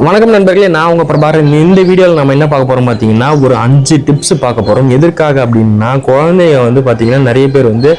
வணக்கம் நண்பர்களே, நான் உங்க பிரபாகரன். இந்த வீடியோவில் நம்ம என்ன பார்க்க போறோம் பார்த்தீங்கன்னா, ஒரு 5 டிப்ஸ் பார்க்க போறோம். எதற்காக அப்படின்னா, குழந்தைங்க வந்து பார்த்தீங்கன்னா நிறைய பேர் வந்து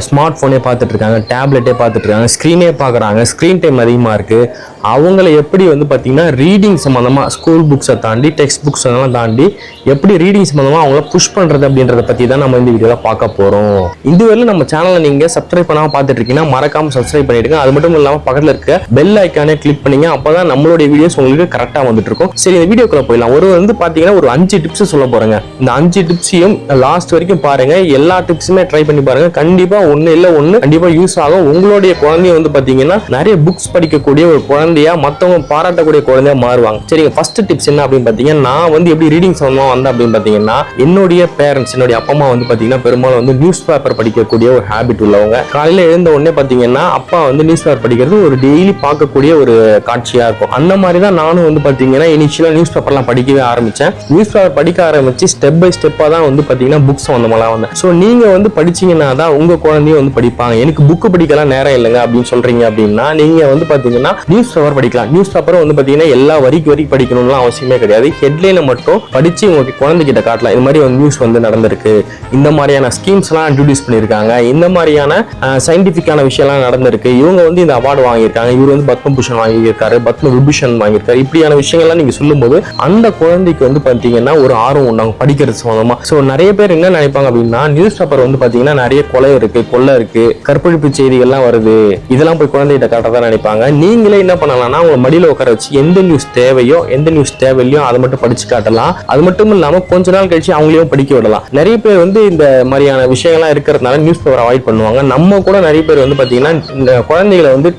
ஸ்மார்ட் ஃபோனே பார்த்துட்டு இருக்காங்க, டேப்லெட்டே பார்த்துட்டு இருக்காங்க, ஸ்க்ரீனே பார்க்குறாங்க. ஸ்க்ரீன் டைம் அதிகமாக இருக்குது. அவங்கள எப்படி வந்து பார்த்தீங்கன்னா ரீடிங் சம்மந்தமாக ஸ்கூல் புக்ஸை தாண்டி டெக்ஸ்ட் புக்ஸ் அதெல்லாம் தாண்டி எப்படி ரீடிங் சம்மந்தமாக அவங்கள புஷ் பண்ணுறது அப்படின்றத பற்றி தான் நம்ம இந்த வீடியோவில் பார்க்க போகிறோம். இதுவரை நம்ம சேனலை நீங்கள் சப்ஸ்கிரைப் பண்ணாமல் பார்த்துட்டு இருக்கீங்கன்னா மறக்காமல் சப்ஸ்கிரைப் பண்ணிடுங்க. அது மட்டும் இல்லாமல் பக்கத்தில் இருக்க பெல் ஐக்கானே கிளிக் பண்ணிங்க. அப்போ தான் நம்மளுடைய வீடியோஸ் உங்களுக்கு கரெக்டாக வந்துட்டு இருக்கும். சரி, இந்த வீடியோக்குள்ள போயிடலாம். வந்து பார்த்தீங்கன்னா ஒரு 5 டிப்ஸ் சொல்ல போகிறேங்க. இந்த 5 டிப்ஸையும் லாஸ்ட் வரைக்கும் பாருங்கள். எல்லா டிப்ஸுமே ட்ரை பண்ணி பாருங்கள். கண்டிப்பா ஒண்ணு இல்ல ஒண்ணு கண்டிப்பா யூஸ் ஆகும். உங்களுடைய குழந்தைய வந்து பாத்தீங்கன்னா நிறைய புக்ஸ் படிக்கக்கூடிய ஒரு குழந்தையா, மத்தவங்க பாராட்டக்கூடிய குழந்தையா மாறுவாங்க. சரிங்க, ஃபர்ஸ்ட் டிப்ஸ் என்ன அப்படின்னு பாத்தீங்கன்னா, நான் வந்து எப்படி ரீடிங் சம்பந்தமா வந்தேன் அப்படின்னு பாத்தீங்கன்னா, என்னுடைய பேரண்ட்ஸ், என்னுடைய அப்பா அம்மா வந்து பாத்தீங்கன்னா பெரும்பாலும் வந்து நியூஸ் பேப்பர் படிக்கக்கூடிய ஒரு ஹேபிட் உள்ளவங்க. காலையில எழுந்த உடனே பாத்தீங்கன்னா அப்பா வந்து நியூஸ் பேப்பர் படிக்கிறது ஒரு டெய்லி பார்க்கக்கூடிய ஒரு காட்சியா இருக்கும். அந்த மாதிரி தான் நானும் வந்து பாத்தீங்கன்னா இனிஷியலா நியூஸ் பேப்பர்லாம் படிக்கவே ஆரம்பிச்சேன். நியூஸ் பேப்பர் படிக்க ஆரம்பிச்சு ஸ்டெப் பை ஸ்டெப்பா தான் வந்து பாத்தீங்கன்னா புக்ஸ் வந்த மாதிரி வந்தேன். ஸோ நீங்க வந்து படிச்சீங்கன்னா தான் உங்க குழந்தையும் வந்து படிப்பாங்க. எனக்கு புக்கு படிக்கலாம் நேரம் இல்லைங்க அப்படின்னு சொல்றீங்க அப்படின்னா, நீங்க வந்து பாத்தீங்கன்னா நியூஸ் பேப்பர் படிக்கலாம். நியூஸ் பேப்பர் வந்து பாத்தீங்கன்னா எல்லா வரிக்கு படிக்கணும்னு அவசியமே கிடையாது. ஹெட்லைனை மட்டும் படிச்சு உங்களுக்கு குழந்தைகிட்ட காட்டலாம். இது மாதிரி ஒரு நியூஸ் வந்து நடந்திருக்கு, இந்த மாதிரியான ஸ்கீம்ஸ் எல்லாம் இன்ட்ரோடியூஸ் பண்ணிருக்காங்க, இந்த மாதிரியான சயின்டிபிக்கான விஷயம் எல்லாம் நடந்திருக்கு, இவங்க வந்து இந்த அவார்டு வாங்கியிருக்காங்க, இவர் வந்து பத்மபூஷன் வாங்கியிருக்காரு, பத்ம விபூஷன் வாங்கியிருக்காரு, இப்படியான விஷயங்கள்லாம் நீங்க சொல்லும்போது அந்த குழந்தைக்கு வந்து பாத்தீங்கன்னா ஒரு ஆர்வம் உண்டாகும் படிக்கிறது சம்பந்தமா. ஸோ நிறைய பேர் என்ன நினைப்பாங்க அப்படின்னா, நியூஸ் பேப்பர் வந்து பாத்தீங்கன்னா நிறைய கொலை இருக்கு, கொள்ளை இருக்கு, கற்பழிப்பு செய்திகள்லாம் வருது, இதெல்லாம் போய் குழந்தைகிட்ட காட்டதான் நினைப்பாங்க. நீங்களே என்ன பண்ணலாம்னா, உங்க மடியில உட்கார வச்சு எந்த நியூஸ் தேவையோ எந்த நியூஸ் தேவையில்லையோ அதை மட்டும் படிச்சு காட்டலாம். அது மட்டும் இல்லாம கொஞ்ச நாள் கழிச்சு அவங்களையும் படிக்க விடலாம். நிறைய பேர் வந்து இந்த மாதிரியான விஷயங்கள்லாம் இருக்கிறதுனால நியூஸ் பேப்பர் அவாய்ட் பண்ணுவாங்க. நம்ம கூட நிறைய பேர் வந்து பாத்தீங்கன்னா இந்த குழந்தைகளை வந்து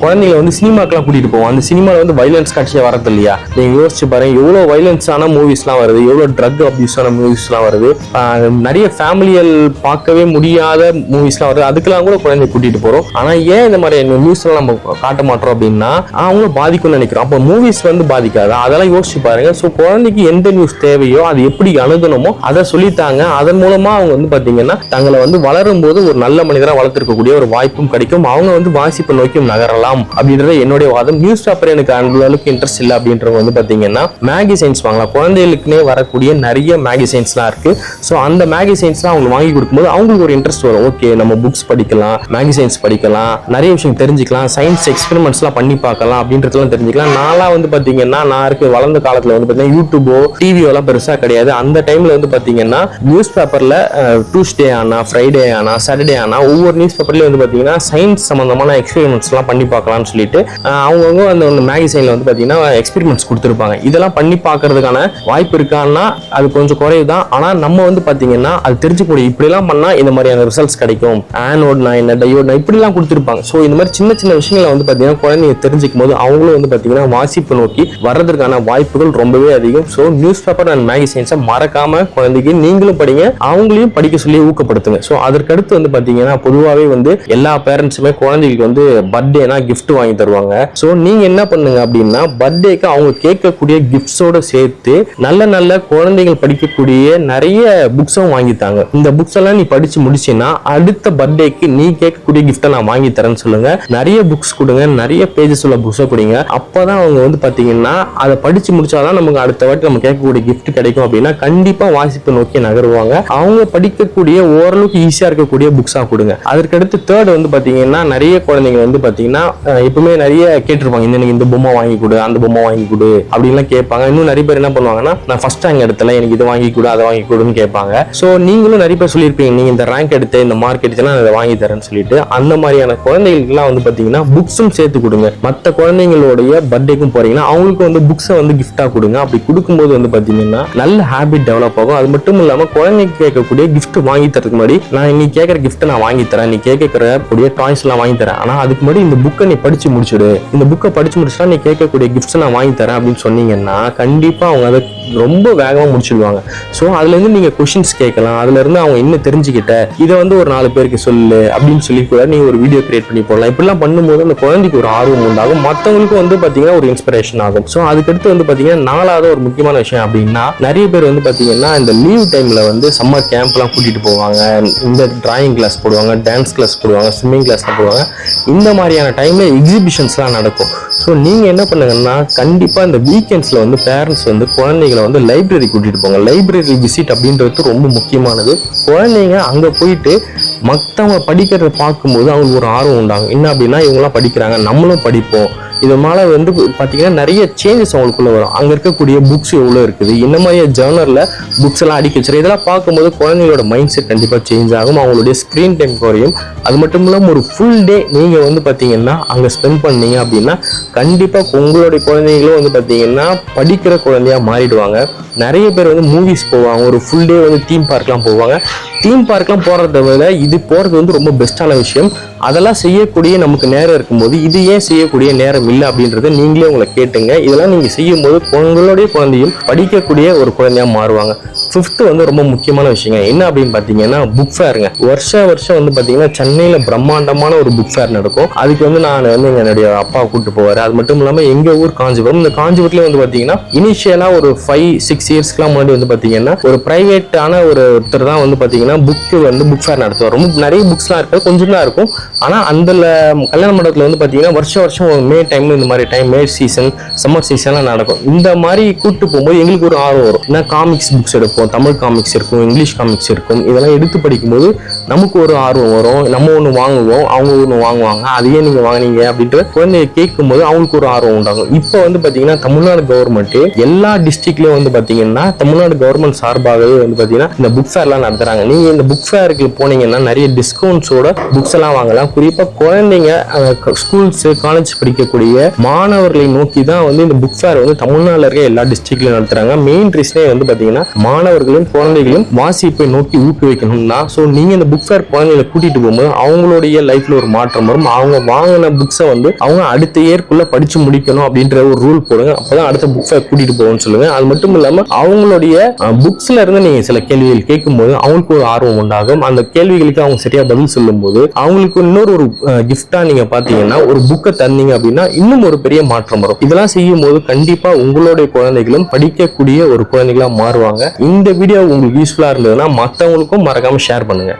குழந்தைகளை வந்து சினிமாக்கெல்லாம் கூட்டிட்டு போவோம். அந்த சினிமாவில் வந்து வைலன்ஸ் காட்சியா வரது இல்லையா? நீங்க யோசிச்சு பாருங்க, எவ்வளவு வைலன்ஸான மூவிஸ்லாம் வருது, எவ்வளவு ட்ரக் அபியூஸான மூவிஸ்லாம் வருது, நிறைய ஃபேமிலியல் பார்க்கவே முடியாத மூவிஸ்லாம் வருது. அதுக்கெல்லாம் கூட குழந்தை கூட்டிட்டு போறோம். ஆனா ஏன் இந்த மாதிரி நியூஸ் எல்லாம் நம்ம காட்ட மாட்டோம் அப்படின்னா, அவங்களும் பாதிக்கும்னு நினைக்கிறோம். அப்போ மூவிஸ் வந்து பாதிக்காதா? அதெல்லாம் யோசிச்சு பாருங்க. ஸோ குழந்தைக்கு எந்த நியூஸ் தேவையோ அது எப்படி அணுகணுமோ அதை சொல்லித்தாங்க. அதன் மூலமா அவங்க வந்து பாத்தீங்கன்னா தங்களை வந்து வளரும் போது ஒரு நல்ல மனிதராக வளர்த்திருக்கக்கூடிய ஒரு வாய்ப்பும் கிடைக்கும். அவங்க வந்து வாசிப்பு நோக்கியும் நகரலாம் அப்படின்றது என்னுடைய வாதம். நியூஸ் பேப்பர் எனக்கு அந்த அளவுக்கு இன்ட்ரெஸ்ட் இல்லை அப்படின்றவங்க வந்து பாத்தீங்கன்னா மேகசைன்ஸ் வாங்கலாம். குழந்தைகளுக்குன்னே வரக்கூடிய நிறைய மேகசைன்ஸ்லாம் இருக்கு. ஸோ அந்த மேகசைன்ஸ்லாம் அவங்களுக்கு வாங்கி கொடுக்கும்போது அவங்களுக்கு ஒரு இன்ட்ரெஸ்ட் வரும். ஓகே, நம்ம புக்ஸ் படிக்கலாம், மேகசைன்ஸ் படிக்கலாம், நிறைய விஷயம் தெரிஞ்சுக்கலாம், சயின்ஸ் எக்ஸ்பெரிமெண்ட்ஸ்லாம் பண்ணி பார்க்கலாம் அப்படின்றதெல்லாம் தெரிஞ்சுக்கலாம். நான்லாம் வந்து பாத்தீங்கன்னா நான் இருக்க வளர்ந்த காலத்துல வந்து பாத்தீங்கன்னா யூடியூபோ டிவியோ எல்லாம் பெருசா கிடையாது. அந்த டைம்ல வந்து பாத்தீங்கன்னா நியூஸ் பேப்பர்ல டியூஸ்டே ஆனா, ஃப்ரைடே ஆனா, சாட்டர்டே ஆனா ஒவ்வொரு நியூஸ் பேப்பர்லயும் வந்து பாத்தீங்கன்னா சயின்ஸ் சம்பந்தமான எக்ஸ்பெரிமெண்ட்ஸ் எல்லாம் பண்ணி பார்க்கலாம்னு சொல்லிட்டு அவங்கவுங்க அந்த மேகசைன்ல வந்து பாத்தீங்கன்னா எக்ஸ்பெரிமெண்ட்ஸ் கொடுத்துருப்பாங்க. இதெல்லாம் பண்ணி பார்க்கறதுக்கான வாய்ப்பு இருக்கான்னா அது கொஞ்சம் குறைவுதான். ஆனா நம்ம வந்து பாத்தீங்கன்னா அது தெரிஞ்சுக்கூடிய இப்படி எல்லாம் பண்ணா இந்த மாதிரியான ரிசல்ட்ஸ் கிடைக்கும், ஆனோட்னா என்ன, டையோட்னா இப்படி எல்லாம் கொடுத்துருப்பாங்க. ஸோ இந்த மாதிரி சின்ன சின்ன விஷயங்களை வந்து பாத்தீங்கன்னா குழந்தைங்க தெரிஞ்சுக்கும் போது அவங்களும் வந்து பாத்தீங்கன்னா வாசிப்பு நோக்கி வர்றதுக்கான வாய்ப்புகள் ரொம்பவே அதிகம். ஸோ நியூஸ் பேப்பர் அண்ட் மேகசைன்ஸை மறக்காம குழந்தைக்கு நீங்களும் படிங்க, அவங்களையும் படிக்க சொல்லி ஊக்கப்படுத்துங்க. ஸோ அதற்கடுத்து வந்து பாத்தீங்கன்னா பொதுவாகவே வந்து எல்லா பேரண்ட்ஸுமே குழந்தைகளுக்கு வந்து பர்த்டேனா கிஃப்ட் வாங்கி தருவாங்க. ஸோ நீங்க என்ன பண்ணுங்க அப்படின்னா, பர்த்டேக்கு அவங்க கேட்கக்கூடிய கிஃப்ட்ஸோட சேர்த்து நல்ல நல்ல குழந்தைகள் படிக்கக்கூடிய நிறைய புக்ஸும் வாங்கித்தாங்க. இந்த புக்ஸ் எல்லாம் நீ படிச்சு முடிச்சீங்கன்னா அடுத்த பர்த்டேக்கு நீ கேட்கக்கூடிய கிஃப்ட்டை நான் வாங்கி தரேன்னு சொல்லுங்க. நிறைய புக்ஸ் கொடுங்க, நிறைய பேஜஸ் உள்ள புக்ஸை கொடுங்க. அப்பதான் அவங்க வந்து பாத்தீங்கன்னா அதை படிச்சு முடிச்சாதான் நமக்கு அடுத்த வாட்டி நம்ம கேட்கக்கூடிய கிஃப்ட் கிடைக்கும். அப்படின்னா கண்டிப்பா வாசிப்பு நோக்கி நகருவாங்க. அவங்க படிக்கக்கூடிய ஓரளவுக்கு ஈஸியா இருக்கக்கூடிய புக்ஸா கொடுங்க. அதற்கடுத்து தேர்ட் வந்து பாத்தீங்கன்னா, நிறைய குழந்தைங்க வந்து பாத்தீங்கன்னா எப்பவுமே நிறைய கேட்டிருப்பாங்க, இந்த பொம்மை வாங்கி கொடு, அந்த பொம்மை வாங்கி கொடு அப்படின்லாம் கேட்பாங்க. இன்னும் நிறைய பேர் என்ன பண்ணுவாங்கன்னா, நான் ஃபர்ஸ்ட் ரேங்க் எடுத்தல, எனக்கு இதை வாங்கி கொடு, அதை வாங்கி கொடுன்னு கேட்பாங்க. ஸோ நீங்களும் நிறைய பேர் சொல்லியிருப்பீங்க, நீங்க இந்த ரேங்க் எடுத்து இந்த மார்க் எடுத்தா நான் அதை வாங்கி தரேன்னு சொல்லிட்டு. அந்த மாதிரியான குழந்தைகளுக்குலாம் வந்து பாத்தீங்கன்னா புக்ஸும் சேர்த்து கொடுங்க. மற்ற குழந்தைங்களுடைய பர்த்டேக்கும் போறீங்கன்னா அவங்களுக்கு வந்து புக்ஸை வந்து கிஃப்டா கொடுங்க. அப்படி கொடுக்கும்போது வந்து பாத்தீங்கன்னா நல்ல ஹேபிட் டெவலப் ஆகும். அது மட்டும் இல்லாம குழந்தைக்கு கேட்கக்கூடிய கிஃப்ட் வாங்கி தரதுக்கு முன்னாடி, நான் நீ கேட்கற கிஃப்ட் நான் வாங்கி தரேன், நீ கேட்கக்கூடிய டாய்ஸ் எல்லாம் வாங்கி தரேன், ஆனா அதுக்கு முன்னாடி இந்த புக்கை நீ படிச்சு முடிச்சுடு, இந்த புக்கை படிச்சு முடிச்சுட்டா நீ கேட்கக்கூடிய கிஃப்ட்ஸ் நான் வாங்கி தரேன் அப்படின்னு சொன்னீங்கன்னா கண்டிப்பா அவங்க அதை ரொம்ப வேகமா முடிச்சிடுவாங்க. ஸோ அதுல இருந்து நீங்க கொஸ்டின்ஸ் கேட்கலாம், அதுல இருந்து அவங்க என்ன தெரிஞ்சுக்கிட்ட இதை வந்து ஒரு 4 பேருக்கு சொல்லு அப்படின்னு சொல்லி கூட நீங்க ஒரு வீடியோ கிரியேட் பண்ணி போடலாம். இப்படிலாம் பண்ணும்போது அந்த குழந்தைக்கு ஒரு ஆர்வம் உண்டாகும், மற்றவங்களுக்கும் வந்து பாத்தீங்கன்னா ஒரு இன்ஸ்பிரேஷன் ஆகும். ஸோ அதுக்கடுத்து வந்து பாத்தீங்கன்னா 4வது ஒரு முக்கியமான விஷயம் அப்படின்னா, நிறைய பேர் வந்து பாத்தீங்கன்னா இந்த லீவ் டைம்ல வந்து சம்மர் கேம்ப் எல்லாம் கூட்டிட்டு போவாங்க, இந்த டிராயிங் கிளாஸ் போடுவாங்க, டான்ஸ் கிளாஸ் போடுவாங்க, ஸ்விம்மிங் கிளாஸ் போடுவாங்க. இந்த மாதிரியான டைம்ல எக்ஸிபிஷன்ஸ்லாம் நடக்கும். ஸோ ஸோ நீங்கள் என்ன பண்ணுங்கன்னா கண்டிப்பாக இந்த வீக்கெண்ட்ஸில் வந்து பேரண்ட்ஸ் வந்து குழந்தைகளை வந்து லைப்ரரி கூட்டிகிட்டு போங்க. லைப்ரரி விசிட் அப்படின்றது ரொம்ப முக்கியமானது. குழந்தைங்க அங்கே போயிட்டு மற்றவங்க படிக்கிறத பார்க்கும்போது அவங்களுக்கு ஒரு ஆர்வம் உண்டாகும். என்ன அப்படின்னா இவங்களாம் படிக்கிறாங்க, நம்மளும் படிப்போம். இதனால வந்து பார்த்தீங்கன்னா நிறைய சேஞ்சஸ் அவங்களுக்குள்ள வரும். அங்கே இருக்கக்கூடிய புக்ஸ் எவ்வளோ இருக்குது, இந்த மாதிரி ஜேர்னலில் புக்ஸ் எல்லாம் அடிக்க வச்சிடும். இதெல்லாம் பார்க்கும்போது குழந்தைங்களோட மைண்ட் செட் கண்டிப்பாக சேஞ்ச் ஆகும், அவங்களுடைய ஸ்க்ரீன் டைம் குறையும். அது மட்டும் இல்லாமல் ஒரு ஃபுல் டே நீங்கள் வந்து பார்த்தீங்கன்னா அங்கே ஸ்பெண்ட் பண்ணீங்க அப்படின்னா கண்டிப்பாக உங்களுடைய குழந்தைங்களும் வந்து பார்த்தீங்கன்னா படிக்கிற குழந்தையா மாறிடுவாங்க. நிறைய பேர் வந்து மூவிஸ் போவாங்க, ஒரு ஃபுல் டே வந்து தீம் பார்க்லாம் போவாங்க. தீம் பார்க்லாம் போகிறத விட இது போகிறது வந்து ரொம்ப பெஸ்ட்டான விஷயம். அதெல்லாம் செய்யக்கூடிய நமக்கு நேரம் இருக்கும்போது இது ஏன் செய்யக்கூடிய நேரம் இல்லை அப்படின்றத நீங்களே உங்களை கேட்டுங்க. இதெல்லாம் நீங்கள் செய்யும் போது உங்களுடைய குழந்தையும் படிக்கக்கூடிய ஒரு குழந்தையா மாறுவாங்க. 5th வந்து ரொம்ப முக்கியமான விஷயங்க. என்ன அப்படின்னு பார்த்தீங்கன்னா புக் ஃபேருங்க. வருஷம் வந்து பார்த்தீங்கன்னா சென்னையில் பிரம்மாண்டமான ஒரு புக் ஃபேர் நடக்கும். அதுக்கு வந்து நான் வந்து என்னுடைய அப்பா கூப்பிட்டு போவார். அது மட்டும் இல்லாமல் எங்கள் ஊர் காஞ்சிபுரம். இந்த காஞ்சிபுரத்துலேயே வந்து பார்த்தீங்கன்னா இனிஷியலாக ஒரு 5-6 இயர்ஸ்க்குலாம் முன்னாடி வந்து பார்த்தீங்கன்னா ஒரு பிரைவேட்டான ஒருத்தர் தான் வந்து பார்த்தீங்கன்னா புக் ஃபேர் நடத்துவார். ரொம்ப நிறைய புக்ஸ்லாம் இருக்காது, கொஞ்சம் தான் இருக்கும். ஆனால் அந்த கல்யாண மண்டபத்தில் வந்து பார்த்தீங்கன்னா வருஷம் மே டைம் இந்த மாதிரி டைம் மே சீசன் சம்மர் சீசன்லாம் நடக்கும். இந்த மாதிரி கூப்பிட்டு போகும்போது எங்களுக்கு ஒரு ஆர்வம் வரும். ஏன்னா காமிக்ஸ் புக்ஸ் எடுப்போம், தமிழ் காமிக்ஸ் இருக்கும், இங்கிலீஷ் காமிக்ஸ் இருக்கும். இதெல்லாம் எடுத்து படிக்கும்போது நமக்கு ஒரு ஆர்வம் வரும். நம்ம ஒன்று வாங்குவோம், அவங்க ஒன்று வாங்குவாங்க. அதையே நீங்கள் வாங்கினீங்க அப்படின்ற குழந்தைய கேட்கும்போது அவங்களுக்கு ஒரு ஆர்வம் உண்டாகும். இப்போ வந்து பார்த்தீங்கன்னா தமிழ்நாடு கவர்மெண்ட் எல்லா டிஸ்ட்ரிக்ட்லயும் வந்து பார்த்தீங்கன்னா தமிழ்நாடு கவர்மெண்ட் சார்பாகவே வந்து பார்த்தீங்கன்னா இந்த புக் ஃபேர்லாம் நடத்துறாங்க. நீங்கள் இந்த புக் ஃபேருக்கு போனீங்கன்னா நிறைய டிஸ்கவுண்ட்ஸோட புக்ஸ் எல்லாம் வாங்கலாம். குறிப்பாக குழந்தைங்க ஸ்கூல்ஸ் காலேஜ் படிக்கக்கூடிய மாணவர்களை நோக்கி தான் வந்து இந்த புக் ஃபேர் வந்து தமிழ்நாட்டில் இருக்க எல்லா டிஸ்ட்ரிக்ட்லையும் நடத்துறாங்க. மெயின் ரீசனே வந்து பார்த்தீங்கன்னா மாணவர்களும் குழந்தைகளும் வாசிப்பை நோக்கி ஊக்குவிக்கணும்னா. ஸோ நீங்க இந்த புக் ஃபேர் குழந்தைகளை கூட்டிட்டு போகும்போது அவங்களுடைய லைஃப்ல ஒரு மாற்றம் வரும். அவங்க வாங்கின புக்ஸை வந்து அவங்க அடுத்த இயர்க்குள்ள படிச்சு முடிக்கணும் அப்படின்ற ஒரு ரூல் போடுங்க. அப்பதான் அடுத்த புக் ஃபேர் கூட்டிட்டு போகணும்னு சொல்லுங்க. அது மட்டும் இல்லாம அவங்களுடைய புக்ஸ்ல இருந்து நீங்க சில கேள்விகள் கேட்கும்போது அவங்களுக்கு ஒரு ஆர்வம் உண்டாகும். அந்த கேள்விகளுக்கு அவங்க சரியா பதில் சொல்லும் போது அவங்களுக்கு இன்னொரு ஒரு கிஃப்டா நீங்க பாத்தீங்கன்னா ஒரு புக்கை தந்தீங்க அப்படின்னா இன்னும் ஒரு பெரிய மாற்றம் வரும். இதெல்லாம் செய்யும் போது கண்டிப்பா உங்களுடைய குழந்தைகளும் படிக்கக்கூடிய ஒரு குழந்தைகளா மாறுவாங்க. இந்த வீடியோ உங்களுக்கு யூஸ்ஃபுல்லா இருந்ததுன்னா மற்றவங்களுக்கும் மறக்காம ஷேர் பண்ணுங்க.